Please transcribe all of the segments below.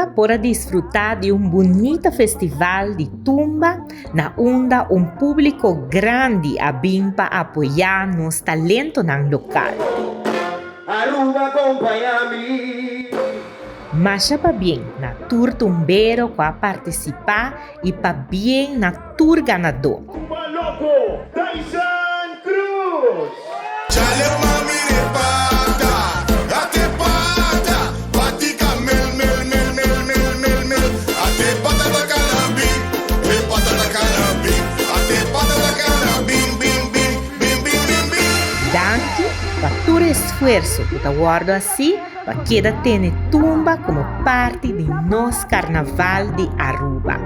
Aruba pode desfrutar de bonito festival de tumba, na onda público grande abimpa apoiar nos talentos local. Aruba acompanha-me. Mas já para bem na tour tumbeiro para participar e para bem na tour ganador. Tumba Loco, Tyson Cruz. Chale mami de pata, ate pata, patica mel, ate pata da canabi, ate pata da canabi, bim. Danke para todo esforço que está guardo assim, para que tenha tumba como parte de nosso carnaval de Aruba.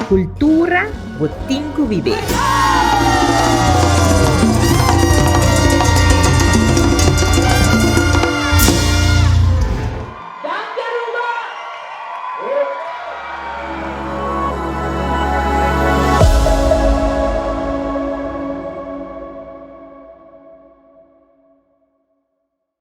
Cultura, botinco viver.